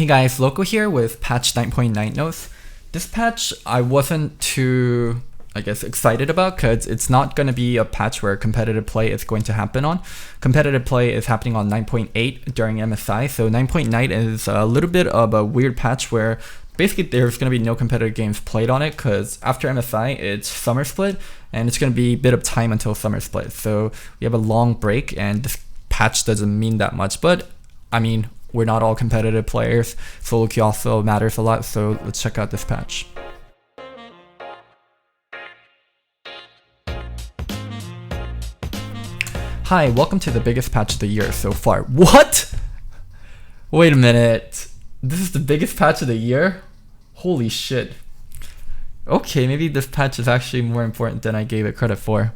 Hey guys, Loco here with patch 9.9 notes. This patch I wasn't too, excited about because it's not going to be a patch where competitive play is going to happen on. Competitive play is happening on 9.8 during MSI, so 9.9 is a little bit of a weird patch where basically there's going to be no competitive games played on it because after MSI it's summer split and it's going to be a bit of time until summer split. So we have a long break and this patch doesn't mean that much, but I mean, we're not all competitive players. Solo queue also matters a lot, so let's check out this patch. Hi, welcome to the biggest patch of the year so far. What? Wait a minute. This is the biggest patch of the year? Holy shit. Okay, maybe this patch is actually more important than I gave it credit for.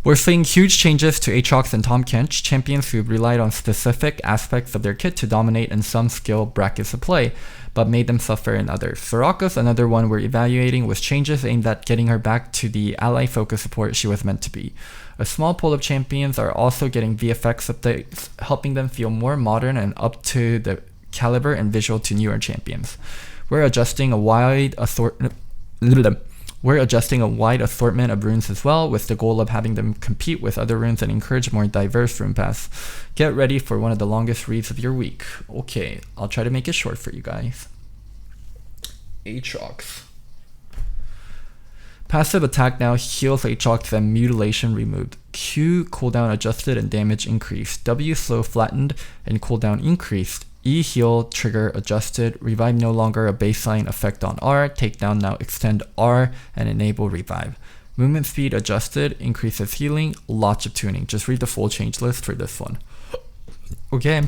We're seeing huge changes to Aatrox and Tahm Kench, champions who relied on specific aspects of their kit to dominate in some skill brackets of play, but made them suffer in others. Soraka's another one we're evaluating with changes aimed at getting her back to the ally focus support she was meant to be. A small pool of champions are also getting VFX updates, helping them feel more modern and up to the caliber and visual to newer champions. We're adjusting a wide assortment of runes as well, with the goal of having them compete with other runes and encourage more diverse rune paths. Get ready for one of the longest reads of your week. Okay, I'll try to make it short for you guys. Aatrox. Passive attack now heals Aatrox and mutilation removed. Q cooldown adjusted and damage increased. W slow flattened and cooldown increased. E heal trigger adjusted, revive no longer a baseline effect on R, takedown now extend R and enable revive. Movement speed adjusted, increases healing, lots of tuning. Just read the full change list for this one. Okay,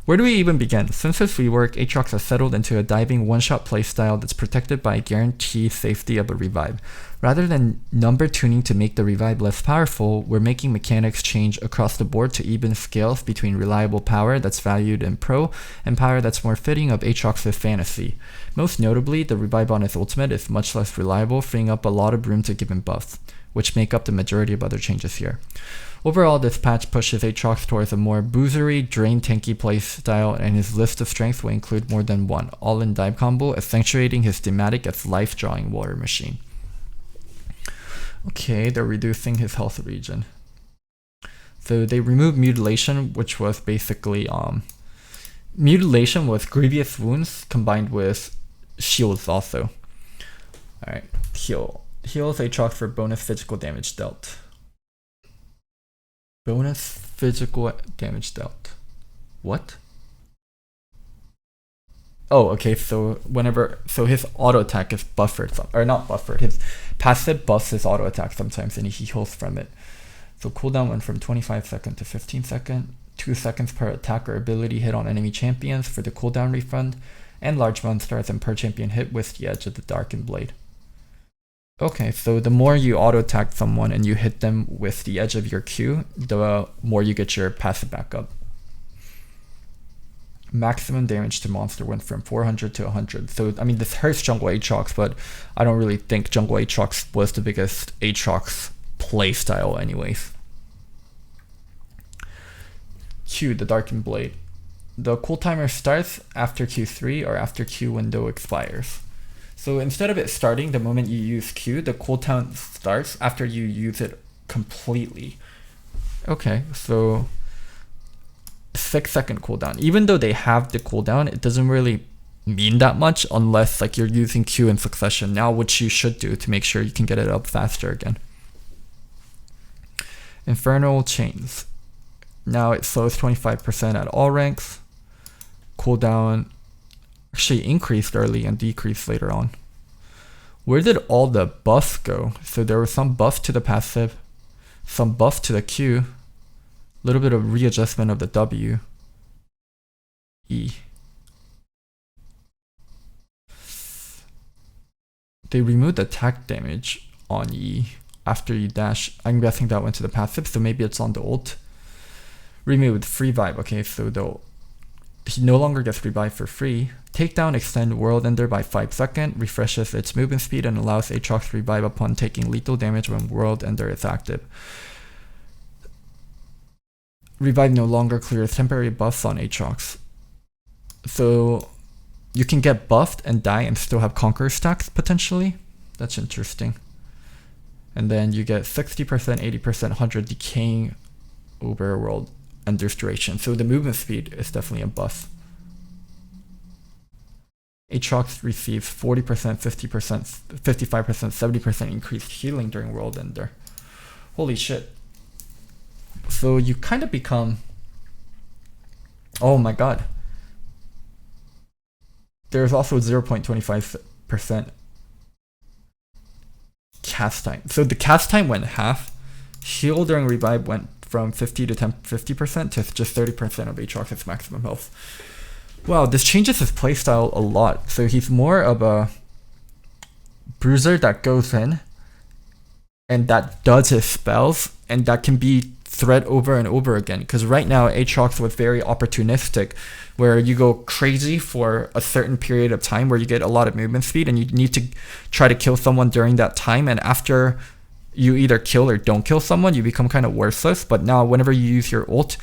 where do we even begin? Since this rework, Aatrox has settled into a diving one-shot playstyle that's protected by a guaranteed safety of a revive. Rather than number tuning to make the revive less powerful, we're making mechanics change across the board to even scales between reliable power that's valued in pro and power that's more fitting of Aatrox's fantasy. Most notably, the revive on his ultimate is much less reliable, freeing up a lot of room to give him buffs, which make up the majority of other changes here. Overall, this patch pushes Aatrox towards a more boozery, drain tanky playstyle, and his list of strengths will include more than one all-in dive combo, accentuating his thematic as life-drawing water machine. Okay, they're reducing his health regen. So they removed mutilation, which was basically mutilation with grievous wounds combined with shields also. Alright, heals Aatrox for bonus physical damage dealt. Bonus physical damage dealt. What? Oh, okay, so his auto attack is buffered, or not buffered, his passive buffs his auto attack sometimes and he heals from it. So cooldown went from 25 seconds to 15 seconds, 2 seconds per attack or ability hit on enemy champions for the cooldown refund, and large monsters and per champion hit with the edge of the darkened blade. Okay, so the more you auto attack someone and you hit them with the edge of your Q, the more you get your passive back up. Maximum damage to monster went from 400 to 100. So, I mean, this hurts jungle Aatrox, but I don't really think jungle Aatrox was the biggest Aatrox playstyle anyways. Q, the Darkened Blade. The cool timer starts after Q3 or after Q window expires. So instead of it starting the moment you use Q, the cooldown starts after you use it completely. Okay, so 6-second cooldown. Even though they have the cooldown, it doesn't really mean that much unless like you're using Q in succession now, which you should do to make sure you can get it up faster again. Infernal Chains. Now it slows 25% at all ranks. Cooldown actually increased early and decreased later on. Where did all the buffs go? So there was some buff to the passive, some buff to the Q, a little bit of readjustment of the W, E. They removed attack damage on E after you dash. I'm guessing that went to the passive, so maybe it's on the ult. Removed free vibe. Okay, so he no longer gets revive for free. Takedown extend World Ender by 5 seconds, refreshes its movement speed and allows Aatrox to revive upon taking lethal damage when World Ender is active. Revive no longer clears temporary buffs on Aatrox. So you can get buffed and die and still have Conqueror stacks potentially. That's interesting. And then you get 60%, 80%, 100 decaying overworld Ender's duration. So the movement speed is definitely a buff. Aatrox receives 40%, 50%, 55%, 70% increased healing during World Ender. Holy shit. So you kind of become... Oh my god. There's also 0.25% cast time. So the cast time went half. Heal during revive went from 50 to 50% to just 30% of Aatrox's maximum health. Wow, this changes his playstyle a lot. So he's more of a bruiser that goes in and that does his spells, and that can be thread over and over again. Because right now, Aatrox was very opportunistic, where you go crazy for a certain period of time where you get a lot of movement speed and you need to try to kill someone during that time. And after you either kill or don't kill someone, you become kind of worthless. But now, whenever you use your ult,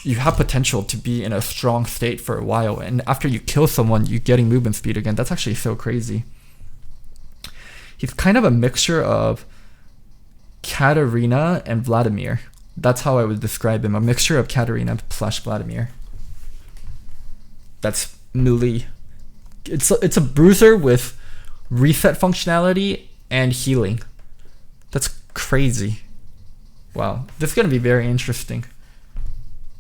you have potential to be in a strong state for a while, and after you kill someone, you're getting movement speed again. That's actually so crazy. He's kind of a mixture of Katarina and Vladimir. That's how I would describe him. A mixture of Katarina / Vladimir. That's melee. It's a bruiser with reset functionality and healing. That's crazy. Wow, this is gonna be very interesting.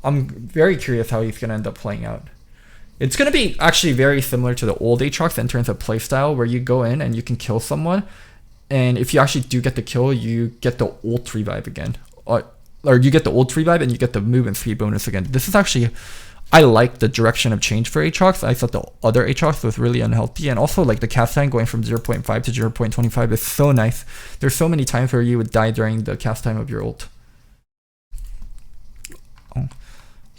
I'm very curious how he's going to end up playing out. It's going to be actually very similar to the old Aatrox in terms of playstyle, where you go in and you can kill someone, and if you actually do get the kill, you get the ult revive again. Or you get the ult revive and you get the movement speed bonus again. This is actually... I like the direction of change for Aatrox. I thought the other Aatrox was really unhealthy, and also like the cast time going from 0.5 to 0.25 is so nice. There's so many times where you would die during the cast time of your ult. Oh.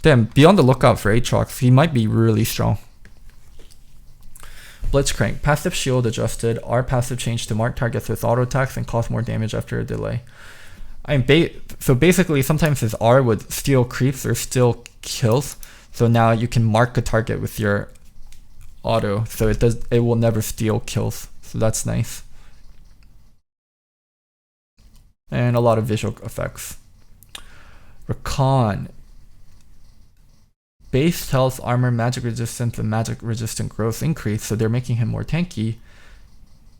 Damn, be on the lookout for Aatrox. He might be really strong. Blitzcrank. Passive shield adjusted. R passive changed to mark targets with auto attacks and cause more damage after a delay. So basically, sometimes his R would steal creeps or steal kills. So now you can mark a target with your auto, so it will never steal kills. So that's nice. And a lot of visual effects. Rakan. Base health, armor, magic resistance, and magic resistant growth increased, so they're making him more tanky.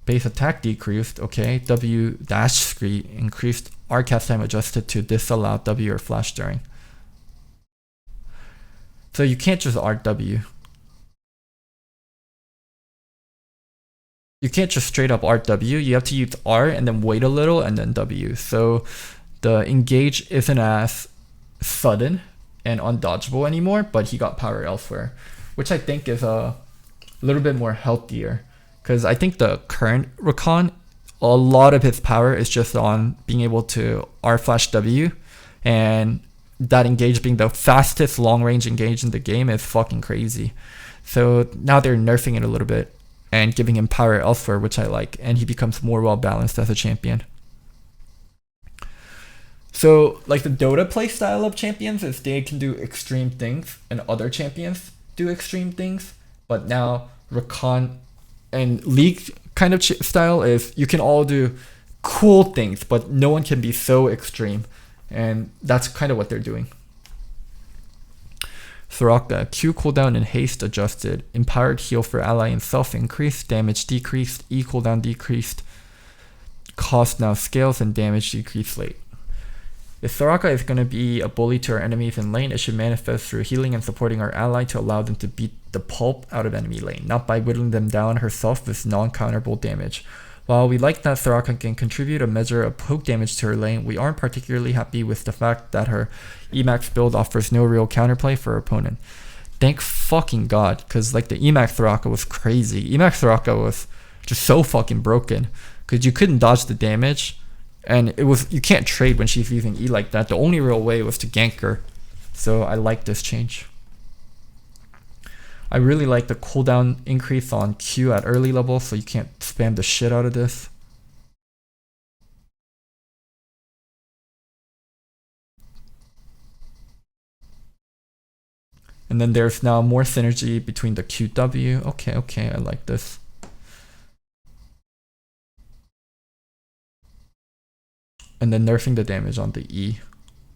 Base attack decreased, okay. W dash screen increased. R cast time adjusted to disallow W or flash during. So you can't just RW. You can't just straight up RW. You have to use R and then wait a little and then W. So the engage isn't as sudden and undodgeable anymore, but he got power elsewhere, which I think is a little bit more healthier, because I think the current Rakan, a lot of his power is just on being able to R flash W, and that engage being the fastest long range engage in the game is fucking crazy. So now they're nerfing it a little bit and giving him power elsewhere, which I like, and he becomes more well balanced as a champion. So, like the Dota playstyle of champions is they can do extreme things and other champions do extreme things. But now Rakan and League kind of style is you can all do cool things, but no one can be so extreme. And that's kind of what they're doing. Soraka, Q cooldown and haste adjusted. Empowered heal for ally and self increased. Damage decreased. E cooldown decreased. Cost now scales and damage decreased late. If Soraka is going to be a bully to our enemies in lane, it should manifest through healing and supporting our ally to allow them to beat the pulp out of enemy lane, not by whittling them down herself with non-counterable damage. While we like that Soraka can contribute a measure of poke damage to her lane, we aren't particularly happy with the fact that her Emax build offers no real counterplay for her opponent. Thank fucking god, because like the Emax Soraka was crazy. Emax Soraka was just so fucking broken, because you couldn't dodge the damage. And you can't trade when she's using E like that. The only real way was to gank her. So I like this change. I really like the cooldown increase on Q at early level, so you can't spam the shit out of this. And then there's now more synergy between the QW. Okay, I like this. And then nerfing the damage on the E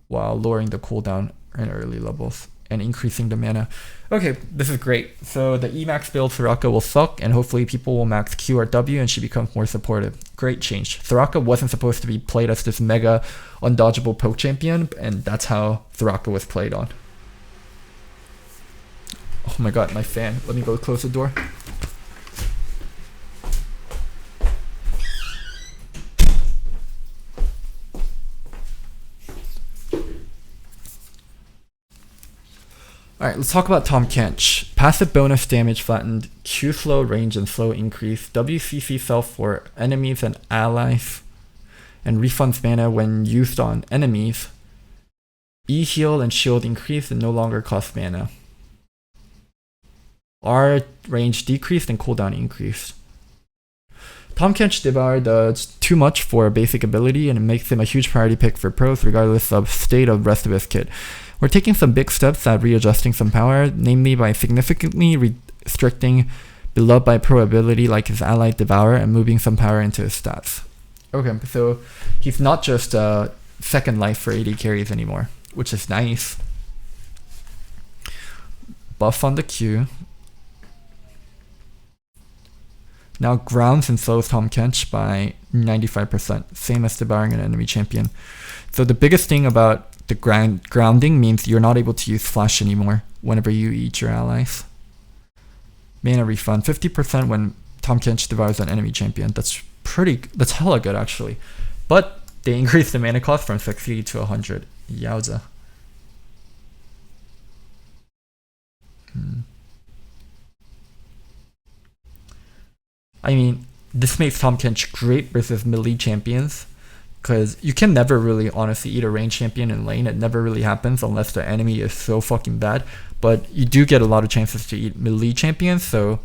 while lowering the cooldown in early levels and increasing the mana. Okay, this is great. So the E max build Soraka will suck, and hopefully people will max Q or W and she becomes more supportive. Great change. Soraka wasn't supposed to be played as this mega undodgeable poke champion, and that's how Soraka was played on. Oh my god, my fan. Let me go close the door. Alright, let's talk about Tahm Kench. Passive bonus damage flattened, Q slow range and slow increase, WCC self for enemies and allies, and refunds mana when used on enemies. E heal and shield increase and no longer cost mana. R range decreased and cooldown increased. Tahm Kench Devour does too much for a basic ability, and it makes him a huge priority pick for pros regardless of state of the rest of his kit. We're taking some big steps at readjusting some power, namely by significantly restricting beloved by pro ability like his ally Devour and moving some power into his stats. Okay, so he's not just a second life for AD carries anymore, which is nice. Buff on the Q. Now grounds and slows Tahm Kench by 95%, same as devouring an enemy champion. So the biggest thing about the grounding means you're not able to use flash anymore whenever you eat your allies. Mana refund 50% when Tahm Kench devours an enemy champion. That's hella good actually. But they increased the mana cost from 60 to 100. Yowza. I mean, this makes Tahm Kench great versus melee champions, because you can never really honestly eat a range champion in lane. It never really happens unless the enemy is so fucking bad. But you do get a lot of chances to eat melee champions, so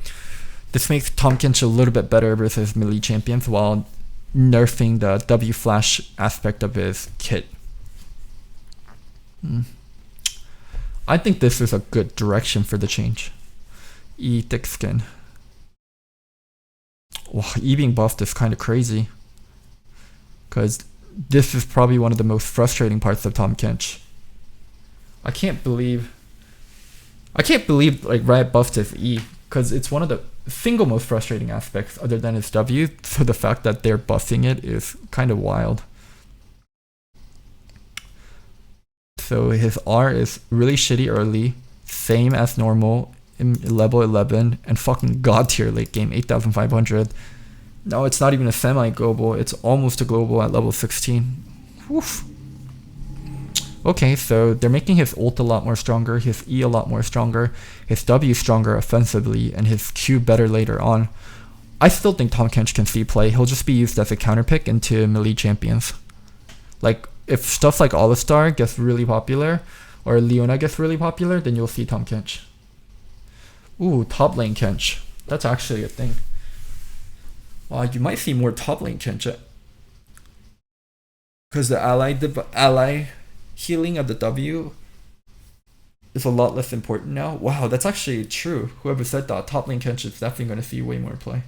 this makes Tahm Kench a little bit better versus melee champions while nerfing the W flash aspect of his kit. I think this is a good direction for the change. E thick skin. Wow, E being buffed is kind of crazy, because this is probably one of the most frustrating parts of Tahm Kench. I can't believe like Riot buffed his E, because it's one of the single most frustrating aspects other than his W. So the fact that they're buffing it is kind of wild. So his R is really shitty early, same as normal in level 11, and fucking god tier late game 8,500. No, it's not even a semi-global, it's almost a global at level 16. Woof. Okay, so they're making his ult a lot more stronger, his E a lot more stronger, his W stronger offensively, and his Q better later on. I still think Tahm Kench can see play. He'll just be used as a counter pick into melee champions. Like, if stuff like Alistar gets really popular, or Leona gets really popular, then you'll see Tahm Kench. Ooh, top lane Kench. That's actually a thing. You might see more top lane Kench. Because the ally healing of the W is a lot less important now. Wow, that's actually true. Whoever said that, top lane Kench is definitely going to see way more play.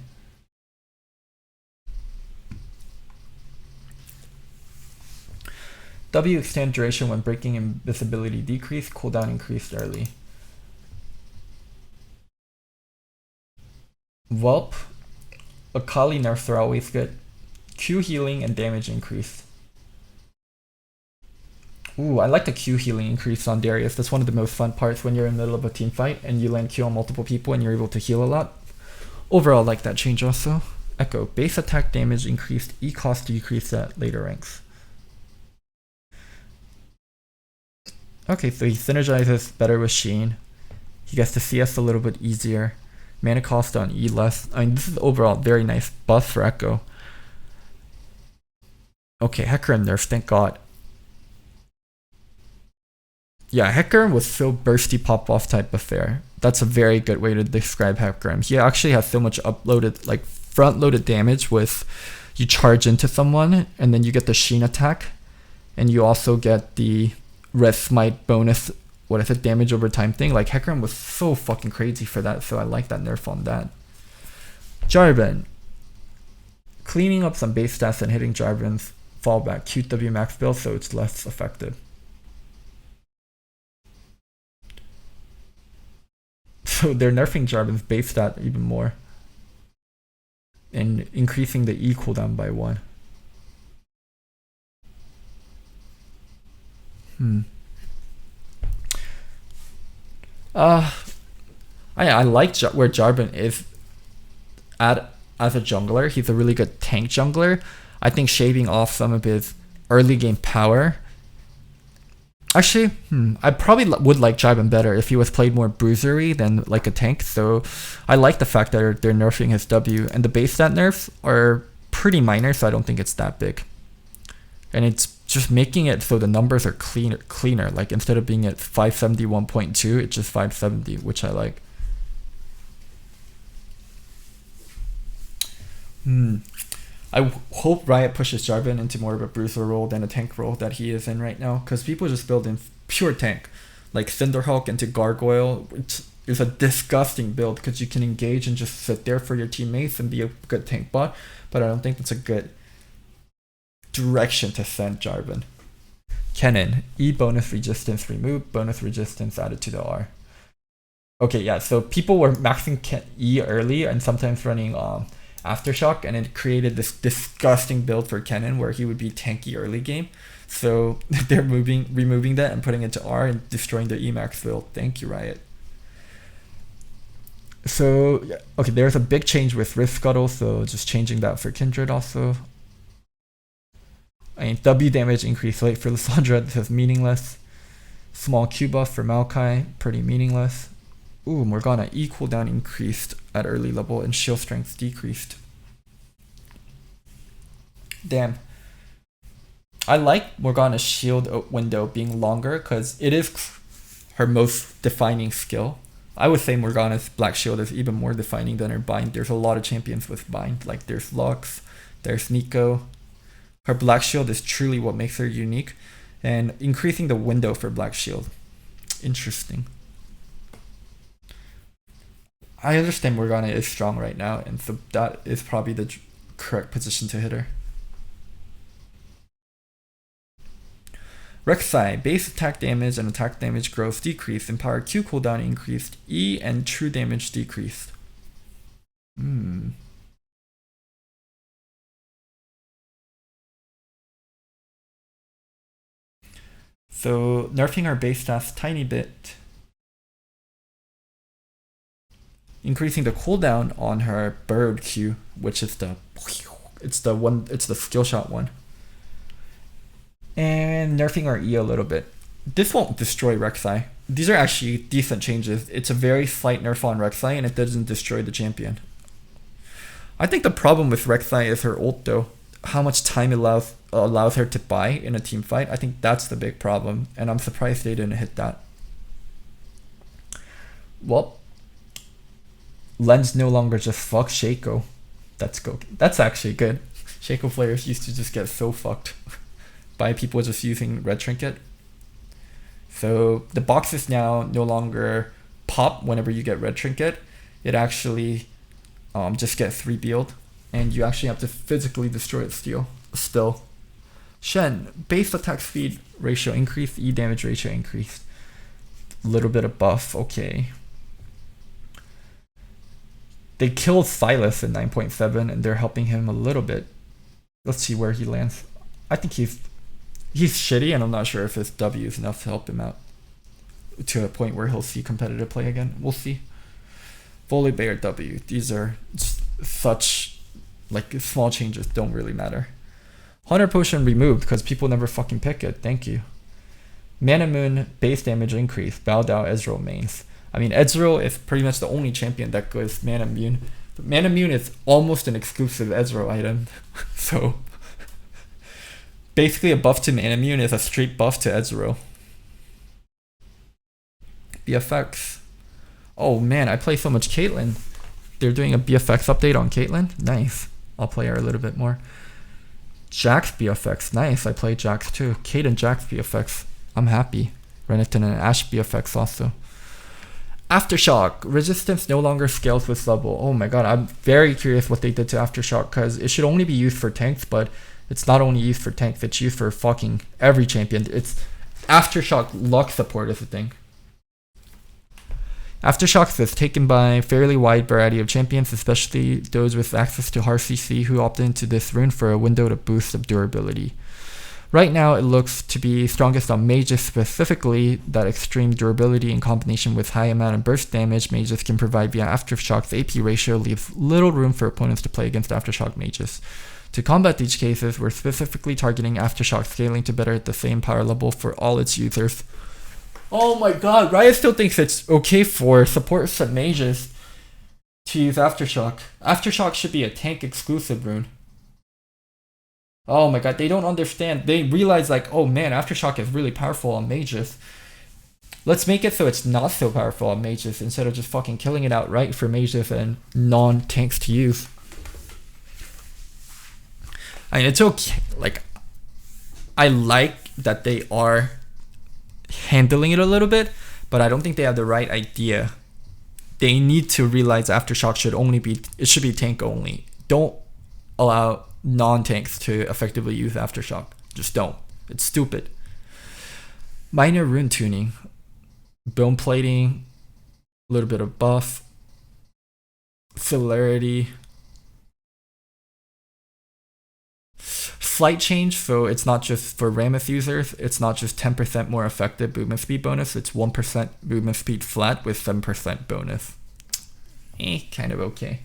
W extend duration when breaking invisibility decreased, cooldown increased early. Whelp, Akali nerfs are always good. Q healing and damage increased. Ooh, I like the Q healing increase on Darius. That's one of the most fun parts when you're in the middle of a team fight and you land Q on multiple people and you're able to heal a lot. Overall, I like that change also. Echo, base attack damage increased, E cost decreased at later ranks. Okay, so he synergizes better with Sheen. He gets to CS a little bit easier. Mana cost on E less. I mean, this is overall very nice buff for Echo. Okay, Hecarim nerfs, thank god. Yeah, Hecarim was so bursty pop-off type affair. That's a very good way to describe Hecarim. He actually has so much uploaded, like front-loaded damage with you charge into someone and then you get the Sheen attack and you also get the Red Smite bonus what is it, damage over time thing. Like Hecarim was so fucking crazy for that, so I like that nerf on that. Jarvan. Cleaning up some base stats and hitting Jarvan's fallback QW max build so it's less effective. So they're nerfing Jarvan's base stat even more. And increasing the E cooldown by 1. I like where Jarvan is at as a jungler. He's a really good tank jungler. I think shaving off some of his early game power. Actually, I probably would like Jarvan better if he was played more bruisery than like a tank. So I like the fact that they're nerfing his W, and the base stat nerfs are pretty minor, so I don't think it's that big. And it's just making it so the numbers are cleaner. Like instead of being at 571.2, it's just 570, which I like. I hope Riot pushes Jarvan into more of a bruiser role than a tank role that he is in right now, because people just build in pure tank, like Cinderhulk into Gargoyle, which is a disgusting build because you can engage and just sit there for your teammates and be a good tank bot, but I don't think that's a good direction to send Jarvan. Kennen, E bonus resistance removed, bonus resistance added to the R. Okay, yeah, so people were maxing E early and sometimes running Aftershock, and it created this disgusting build for Kennen where he would be tanky early game. So they're removing that and putting it to R and destroying the Emax build. Thank you, Riot. So, okay, there's a big change with Rift Scuttle, so just changing that for Kindred also. I mean, W damage increase late for Lissandra, this is meaningless. Small Q buff for Maokai, pretty meaningless. Ooh, Morgana E cooldown increased at early level and shield strength decreased. Damn. I like Morgana's shield window being longer because it is her most defining skill. I would say Morgana's Black Shield is even more defining than her Bind. There's a lot of champions with Bind. Like there's Lux, there's Nico. Her Black Shield is truly what makes her unique. And increasing the window for Black Shield. Interesting. I understand Morgana is strong right now, and so that is probably the correct position to hit her. Rek'Sai, base attack damage and attack damage growth decreased, empower Q cooldown increased, E and true damage decreased. So nerfing our base stats tiny bit. Increasing the cooldown on her bird Q, which is the skill shot one. And nerfing our E a little bit. This won't destroy Rek'Sai. These are actually decent changes. It's a very slight nerf on Rek'Sai and it doesn't destroy the champion. I think the problem with Rek'Sai is her ult though. How much time it allows her to buy in a team fight. I think that's the big problem, and I'm surprised they didn't hit that. Well, Len's no longer just fuck Shaco. That's actually good. Shaco players used to just get so fucked by people just using Red Trinket. So the boxes now no longer pop whenever you get Red Trinket. It actually just gets 3-bealed, and you actually have to physically destroy it still. Shen, base attack speed ratio increased, E damage ratio increased. A little bit of buff, okay. They killed Silas in 9.7 and they're helping him a little bit. Let's see where he lands. I think he's shitty, and I'm not sure if his W is enough to help him out to a point where he'll see competitive play again. We'll see. Volibear W. These are such like small changes, don't really matter. Hunter Potion removed because people never fucking pick it. Thank you. Mana Moon base damage increase. Bow Down Ezreal mains. I mean, Ezreal is pretty much the only champion that goes Mana Immune. But Mana Immune is almost an exclusive Ezreal item. So basically a buff to Mana Immune is a straight buff to Ezreal. BFX. Oh man, I play so much Caitlyn. They're doing a BFX update on Caitlyn. Nice. I'll play her a little bit more. Jax BFX. Nice. I play Jax too. Kate and Jax BFX. I'm happy. Renekton and Ashby effects also. Aftershock. Resistance no longer scales with level. Oh my god, I'm very curious what they did to Aftershock, because it should only be used for tanks, but it's not only used for tanks, it's used for fucking every champion. It's Aftershock luck support is the thing. Aftershock is taken by a fairly wide variety of champions, especially those with access to hard CC who opted into this rune for a window to boost of durability. Right now, it looks to be strongest on mages, specifically that extreme durability in combination with high amount of burst damage mages can provide via Aftershock's AP ratio leaves little room for opponents to play against Aftershock mages. To combat these cases, we're specifically targeting Aftershock scaling to better at the same power level for all its users. Oh my god, Riot still thinks it's okay for supports and mages to use Aftershock. Aftershock should be a tank exclusive rune. Oh my god, they don't understand. They realize like, oh man, Aftershock is really powerful on mages. Let's make it so it's not so powerful on mages instead of just fucking killing it outright for mages and non-tanks to use. I mean, it's okay. Like, I like that they are handling it a little bit, but I don't think they have the right idea. They need to realize Aftershock should be tank only. Don't allow non-tanks to effectively use Aftershock. Just don't. It's stupid. Minor rune tuning. Bone plating. A little bit of buff. Celerity. Flight change, so it's not just for Rammus users, it's not just 10% more effective movement speed bonus, it's 1% movement speed flat with 7% bonus. Kind of okay.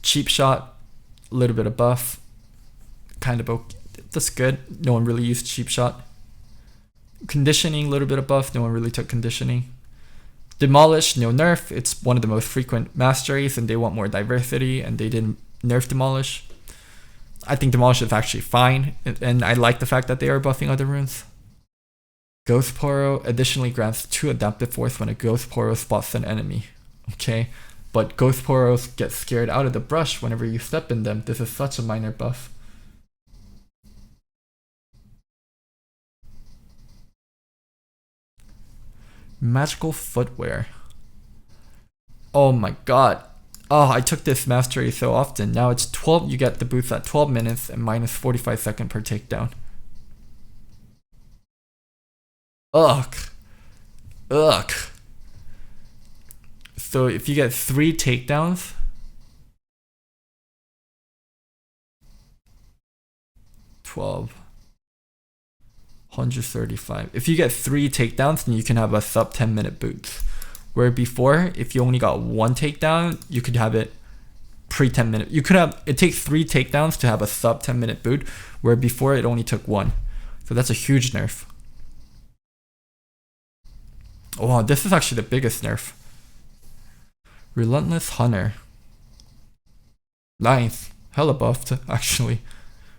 Cheap shot, a little bit of buff, kind of okay. That's good. No one really used cheap shot. Conditioning, a little bit of buff. No one really took conditioning. Demolish, no nerf. It's one of the most frequent masteries, and they want more diversity, and they didn't nerf Demolish. I think Demolish is actually fine, and I like the fact that they are buffing other runes. Ghost Poro additionally grants 2 adaptive force when a Ghost Poro spots an enemy. Okay. But Ghost Poros get scared out of the brush whenever you step in them. This is such a minor buff. Magical footwear. Oh my god. Oh, I took this mastery so often. Now it's 12. You get the boost at 12 minutes and minus 45 seconds per takedown. Ugh. Ugh. So if you get 3 takedowns, $12, 135. If you get 3 takedowns, then you can have a sub 10-minute boost. Where before, if you only got 1 takedown, you could have it pre 10 minute. It takes 3 takedowns to have a sub 10-minute boot, where before it only took 1. So that's a huge nerf. Oh wow, this is actually the biggest nerf. Relentless Hunter. Nice. Hella buffed, actually.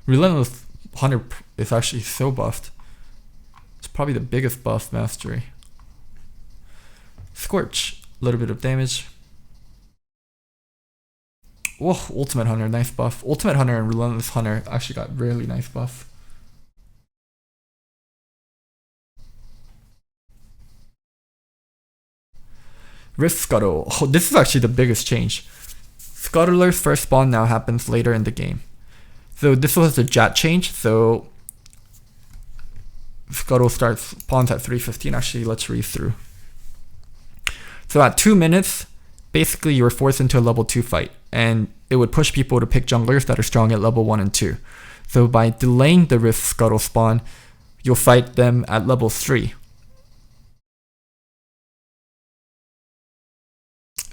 Relentless Hunter is actually so buffed. It's probably the biggest buff mastery. Scorch. A little bit of damage. Whoa, Ultimate Hunter, nice buff. Ultimate Hunter and Relentless Hunter actually got really nice buff. Rift Scuttle. Oh, this is actually the biggest change. Scuttler's first spawn now happens later in the game. So this was a Jat change, so Scuttle spawns at 3:15. Actually, let's read through. So at 2 minutes, basically you were forced into a level 2 fight, and it would push people to pick junglers that are strong at level 1 and 2. So by delaying the Rift Scuttle spawn, you'll fight them at level 3.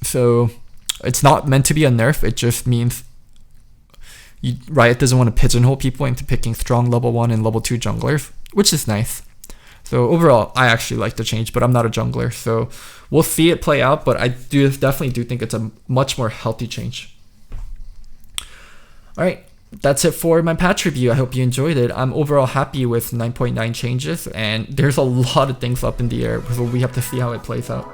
So it's not meant to be a nerf, it just means Riot doesn't want to pigeonhole people into picking strong level 1 and level 2 junglers, which is nice. So overall, I actually like the change, but I'm not a jungler, so we'll see it play out, but I definitely do think it's a much more healthy change. Alright, that's it for my patch review. I hope you enjoyed it. I'm overall happy with 9.9 changes, and there's a lot of things up in the air, so we have to see how it plays out.